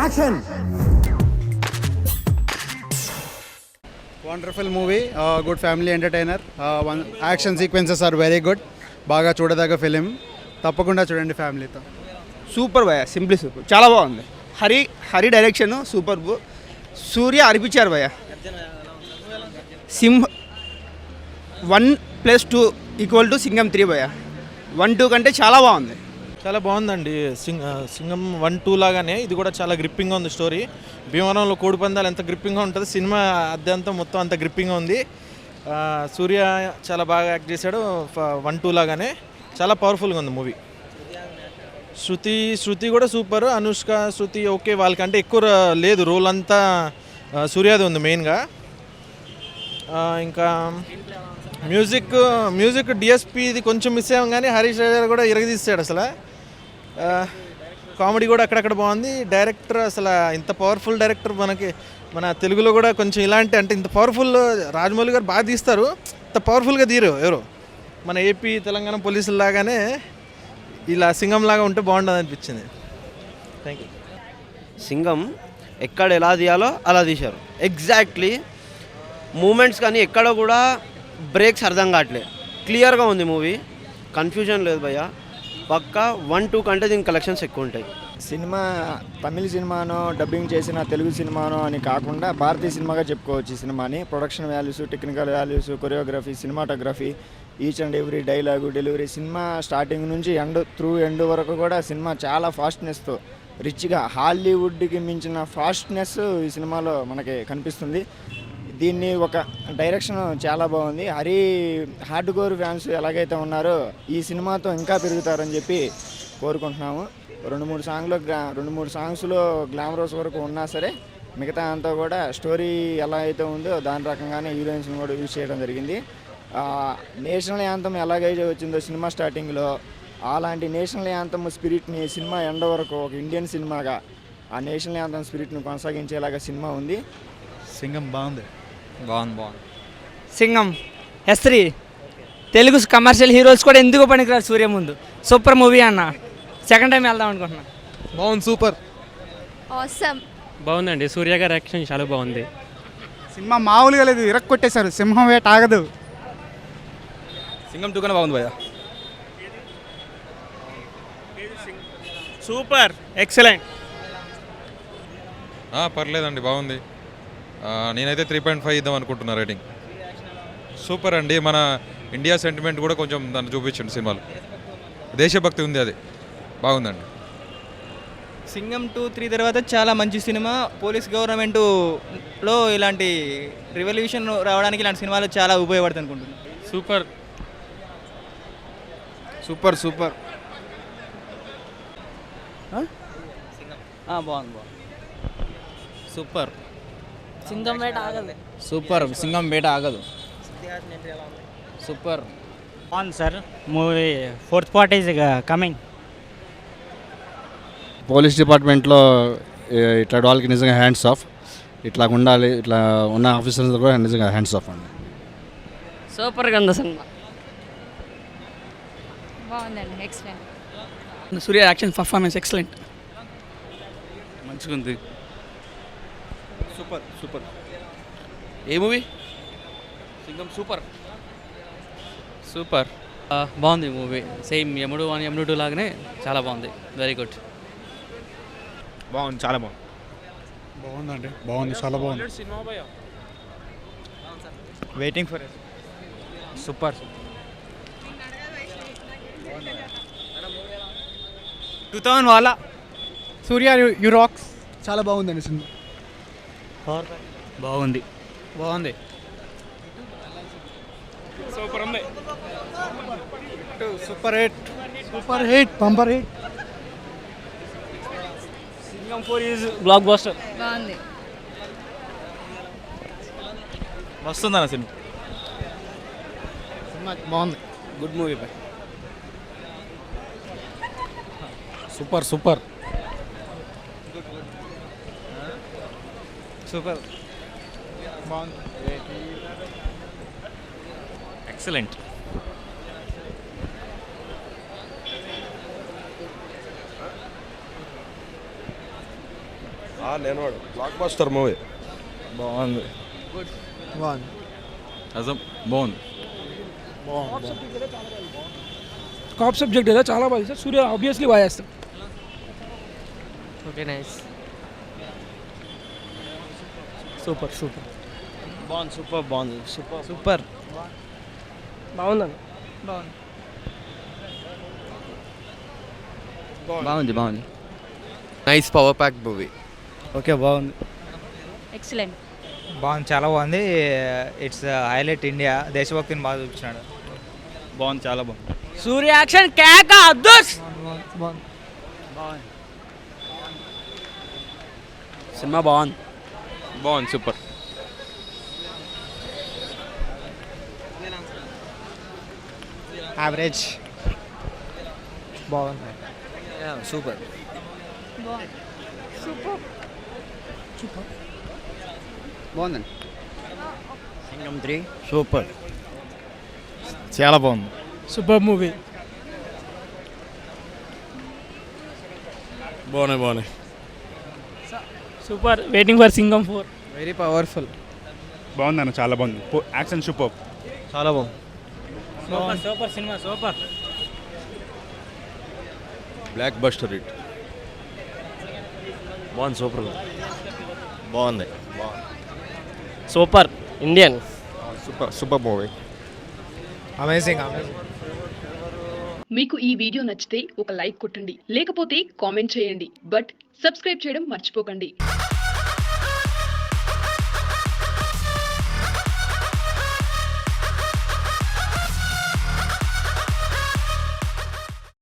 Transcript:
Action. Wonderful movie, good family entertainer. Action sequences are very good. బాగా చూడదగ్గ film, తప్పకుండా చూడండి ఫ్యామిలీతో. సూపర్ భయ, సింప్లీ సూపర్, చాలా బాగుంది. Hari direction super. సూర్య అనిపించారు భయ. సింహ 1+2 = సింగం 3 భయ. 1-2 కంటే చాలా బాగుంది. చాలా బాగుందండి. సింగం 1-2 లాగానే ఇది కూడా చాలా గ్రిప్పింగ్గా ఉంది స్టోరీ. భీమవరంలో కోడిపందాలు ఎంత గ్రిప్పింగ్గా ఉంటుంది, సినిమా అద్దంతం మొత్తం అంత గ్రిప్పింగ్గా ఉంది. సూర్య చాలా బాగా యాక్ట్ చేశాడు. 1-2 లాగానే చాలా పవర్ఫుల్గా ఉంది మూవీ. శృతి కూడా సూపర్. అనుష్క, శృతి ఓకే, వాళ్ళకంటే ఎక్కువ లేదు, రోల్ అంతా సూర్యాది ఉంది మెయిన్గా. ఇంకా మ్యూజిక్ డిఎస్పి ఇది కొంచెం మిస్ అయ్యాం, కానీ హరీష్ రాజా కూడా ఇరగదీస్తాడు అసలు. కామెడీ కూడా అక్కడక్కడ బాగుంది. డైరెక్టర్ అసలు ఇంత పవర్ఫుల్ డైరెక్టర్ మన తెలుగులో కూడా కొంచెం ఇలాంటి అంటే ఇంత పవర్ఫుల్ రాజమౌళి గారు బాగా తీస్తారు, ఇంత పవర్ఫుల్గా తీరు ఎవరు. మన ఏపీ తెలంగాణ పోలీసుల లాగానే ఇలా సింగం లాగా ఉంటే బాగుంటుంది అనిపించింది. Thank you. సింగం ఎక్కడ ఎలా తీయాలో అలా తీశారు ఎగ్జాక్ట్లీ. మూమెంట్స్ కానీ ఎక్కడ కూడా బ్రేక్స్ అర్థం కావట్లేదు. క్లియర్గా ఉంది మూవీ, కన్ఫ్యూజన్ లేదు భయ్య. పక్కా 1-2 కంటే దీని కలెక్షన్స్ ఎక్కువ ఉంటాయి. సినిమా తమిళ సినిమానో డబ్బింగ్ చేసిన తెలుగు సినిమానో అని కాకుండా భారతీయ సినిమాగా చెప్పుకోవచ్చు ఈ సినిమాని. Production values, technical values, choreography, cinematography, each and every dialogue, delivery, cinema starting నుంచి ఎండ్ వరకు కూడా సినిమా చాలా ఫాస్ట్నెస్తో రిచ్గా హాలీవుడ్కి మించిన ఫాస్ట్నెస్ ఈ సినిమాలో మనకి కనిపిస్తుంది. దీన్ని ఒక డైరెక్షన్ చాలా బాగుంది. హార్డ్ కోర్ ఫ్యాన్స్ ఎలాగైతే ఉన్నారో ఈ సినిమాతో ఇంకా పెరుగుతారని చెప్పి కోరుకుంటున్నాము. 2-3 సాంగ్స్లో గ్లామరస్ వరకు ఉన్నా సరే మిగతా అంతా కూడా స్టోరీ ఎలా అయితే ఉందో దాని రకంగానే హీరోయిన్స్ని కూడా యూజ్ చేయడం జరిగింది. నేషనల్ యాంథమ్ ఎలాగైతే వచ్చిందో సినిమా స్టార్టింగ్లో, అలాంటి నేషనల్ యాంథమ్ స్పిరిట్ని సినిమా ఎండ్ వరకు ఒక ఇండియన్ సినిమాగా ఆ నేషనల్ యాంథమ్ స్పిరిట్ని కొనసాగించేలాగా సినిమా ఉంది. సింగం బాగుంది. Singam S3 Telugu commercial heroes కూడా ఎందుకు పనికిరారు సూర్య ముందు. సూపర్ మూవీ అన్న, సెకండ్ టైం వెళ్దాం అనుకుంటున్నా. బాగుంది, సూపర్, ఆసమ్. బాగుందండి. సూర్య గారి యాక్షన్ చాలా బాగుంది. సినిమా మామూలుగా లేదు, ఇరక్కొట్టేశారు. సింహం వేట ఆగదు. సింగం 2 కన్నా బాగుంది భయ. Super, excellent. పర్లేదండి, బాగుంది. నేనైతే 3.5 ఇద్దాం అనుకుంటున్నా రేటింగ్. సూపర్ అండి. మన ఇండియా సెంటిమెంట్ కూడా కొంచెం దాన్ని చూపించండి సినిమాలో. దేశభక్తి ఉంది, అది బాగుందండి. సింగం 2-3 తర్వాత చాలా మంచి సినిమా. పోలీస్ గవర్నమెంట్లో ఇలాంటి రివల్యూషన్ రావడానికి ఇలాంటి సినిమాలు చాలా ఉపయోగపడుతుంది అనుకుంటున్నాను. సూపర్ సూపర్ సూపర్ బాగుంది. సూపర్. సింగం వేట ఆగదు. సూపర్, సింగం వేట ఆగదు. Super on sir. Movie 4th part is coming. Police డిపార్ట్మెంట్లో ఇట్లా వాళ్ళకి నిజంగా హ్యాండ్స్ ఆఫ్. ఇట్లా ఉండాలి, ఇట్లా ఉన్న ఆఫీసర్స్ కూడా నిజంగా హ్యాండ్స్ ఆఫ్ అండి. సూపర్గా ఉంది సినిమా. బాగుందండి, excellent. Suriya action performance excellent. మంచిగా ఉంది. Super super. ఏ మూవీ? సింగం సూపర్. బాగుంది మూవీ. సేమ్ యముడు 1, యముడు 2 లాగానే చాలా బాగుంది. Very good. బాగుంది, చాలా బాగుంది. బాగుందండి, బాగుంది, చాలా బాగుంది. Waiting for super. 2000 వాళ్ళ సూర్య యు రాక్స్. చాలా బాగుందండి సినిమా. బాగుంది. సూపర్ ఉంది. Super hit, bumper hit. Singam 4 is blockbuster. బాగుంది. వస్తుందన్న సినిమా. బాగుంది. Good movie bye. సూపర్ బాగుంది. ఎక్సలెంట్. నేను బ్లాక్ బస్టర్ మూవీ బాగుంది బాగుంది బాగుంది కాప్ సబ్జెక్ట్ కదా చాలా బాగా చేస్తారు. సూర్య ఆబ్వియస్లీ బాగా చేస్తారు. Okay nice. సూపర్ సూపర్ బాగుంది సూపర్ బాగుంది సూపర్ బాగుందండి. బాగుంది nice power pack movie. Okay బాగుంది. ఎక్సలెంట్. బాగుంది, చాలా బాగుంది. ఇట్స్ హైలైట్ ఇండియా, దేశభక్తిని బాగా చూపించినాడు. బాగుంది చాలా బాగుంది. సూర్య యాక్షన్ కేక అద్దుస్. సినిమా బాగుంది. బాగుంది సూపర్. యావరేజ్. బాగుంది. సూపర్. బాగుందండి. సింగం 3 సూపర్, చాలా బాగుంది. Super movie. బాగున్నాయి. Super. Waiting for Singam 4. Very powerful. బాగుందన్న, చాలా బాగుంది. Action super. చాలా బాగుంది. సూపర్ సినిమా సూపర్. Blockbuster hit. బాగుంది సూపర్ బాగుంది. Super Indian. Super movie. Amazing. మీకు ఈ వీడియో నచ్చితే ఒక లైక్ కొట్టండి, లేకపోతే కామెంట్ చేయండి, బట్ సబ్స్క్రైబ్ చేయడం మర్చిపోకండి.